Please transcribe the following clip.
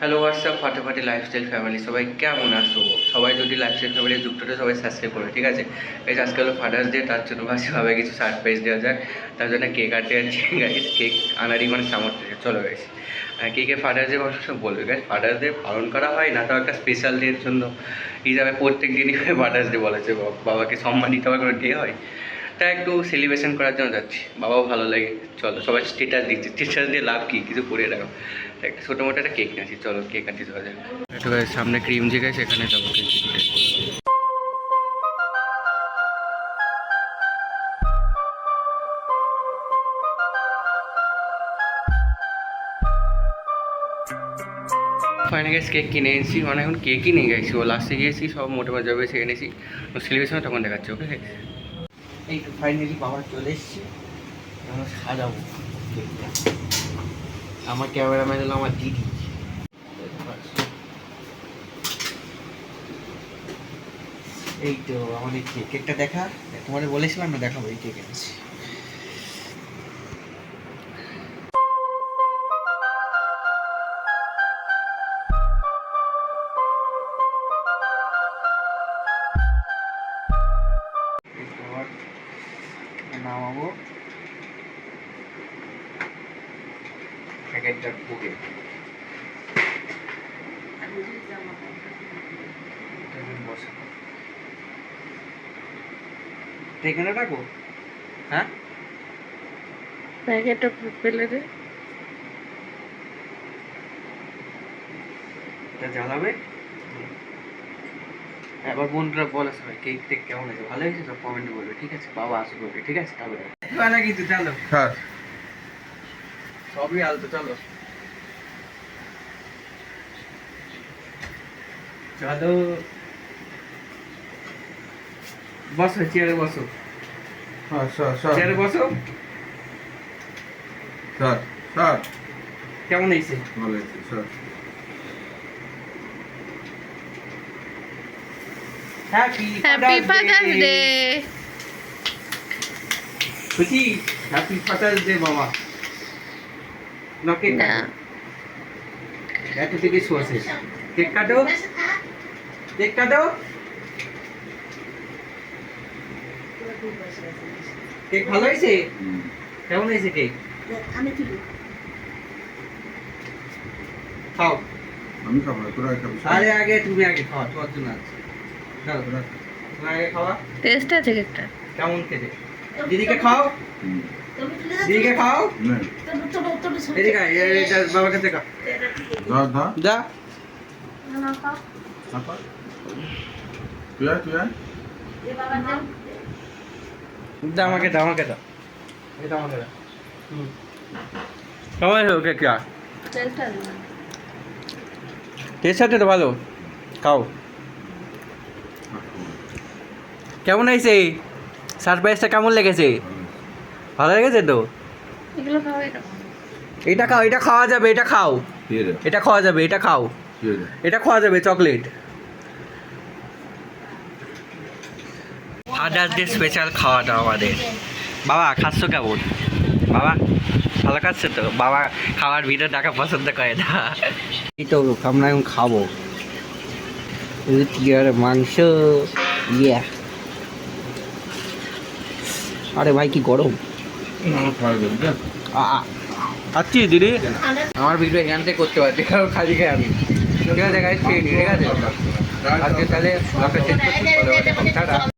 Hello WhatsApp ফাটাফাটি lifestyle family, সবাই কেমন আছো? সবাই যদি লাইফস্টাইল ফ্যামিলি যুক্ত হতে সবাই সাবস্ক্রাইব করবে, ঠিক আছে? এই যে আজকে হলো ফাদার্স ডে, তার জন্য ভাবে কিছু সারপ্রাইজ দেওয়া যাক। তার জন্য কেক আনতে যাচ্ছি গাইস। কেক আনারই মানে সামর্থ্য চলো গাইস। কেকে ফাদার্স ডে সব বলবে গাইস। ফাদার্স ডে পালন করা হয় না, তো একটা স্পেশাল ডের জন্য হিসাবে প্রত্যেক দিনই ফাদার্স ডে বলেছে। বাবাকে সম্মান দিতে হবে, কোনো ডে হয় তা একটু সেলিব্রেশন করার জন্য যাচ্ছি। বাবাও ভালো লাগে, চলো সবাই স্টেটাস দিচ্ছে। স্টেটাস দিয়ে লাভ কী, কিছু করে রাখো। একটা ছোটো মোটো একটা কেক নিয়েছি, চলো কেক আনতে যাওয়া যায়। একটু সামনে ক্রিম জিগায়, সেখানে যাবো কেক কিনতে। ফাইনালি কেক কিনে এনেছি, মানে এখন কেকই নিয়ে গেছি। ও লাস্টে গিয়েছি, সব মোটে মজা হয়েছে এনেছি। সেলিব্রেশন তখন দেখাচ্ছি, ওকে? এই তো ফাইনালি বাবা চলে এসেছি, আমরা সাজাবো কেকটা। আমার ক্যামেরাম্যান হলো আমার দিদি। এই তো আমাদের কেকটা দেখা, তোমাদের বলেছিলাম না দেখাবো, এই কেক এনেছি। নামাবো প্যাকেটটা ঢুকে এখানে রাখো। হ্যাঁ, প্যাকেটটা ফেলে দে। এটা জ্বালাবে। এবার বন্ধুরা বলে সবাই কেক টেক কেমন আছে, ভালো হয়েছে সব কমেন্ট করবে, ঠিক আছে? বাবা আসো করবে, ঠিক আছে? তাহলে কিন্তু চলো, হ্যাঁ সবই আলতো, চলো চলো বসো, চেয়ারে বসো। চেয়ারে বসো। স্যার স্যার কেমন হয়েছে? ভালো হয়েছে স্যার। Happy father's day. খুশি? হ্যাপি ফাদার্স ডে বাবা। না কেক না, এত থেকে শোষে। কেক কাটো, কেক কাটো। কেক ভালো হয়েছে? কেমন হয়েছে কেক? খাও। আমি খাবো না, তোরা খাবি। আরে আগে তুমি আগে খাওয়া, তোমার জন্য আছে। দাও, তুমি আগে খাওয়া। টেস্ট আছে কেকটা। কেমন খেতে? দিদিকে খাও, দিদিকে খাও। না এদিকে আয়, এটা বাবার কাছে খাও। ধর ধর যা। আপা তুই আয় তুই আয়। দা আমাকে দাও, আমাকে দাও, এটা আমাকে দাও। কেমন আছে কেক? টেস্ট আছে তো ভালো, খাও। কেমন হয়েছে? সারপ্রাইজটা কেমন লেগেছে? ভালো লেগেছে তো? এগুলো খাও, এটা এটা খাও, এটা খাওয়া যাবে, এটা খাও, দিয়ে দে এটা খাওয়া যাবে, এটা খাও, দিয়ে দে। এটা খাওয়া যাবে, চকলেট। ফাদার্স ডে স্পেশাল খাওয়াটা আমাদের। বাবা খাচ্ছ কেমন? বাবা ভালো খাচ্ছে তো? বাবা খাওয়ার ভিডিও দেখা পছন্দ করে না। এই তো আমরা এখন খাবো রুটি আর মাংস। ইয়ে, আরে ভাই কি গরম। আচ্ছি দিদি, আমার ভিডিও এখান থেকে করতে পারছি, কারণ খালি খাই আমি। ঠিক আছে গাইস, খেয়ে নি, ঠিক আছে? আজকে তাহলে ব্লগটা শেষ করছি, পরে আবার দেখা হবে। টাটা।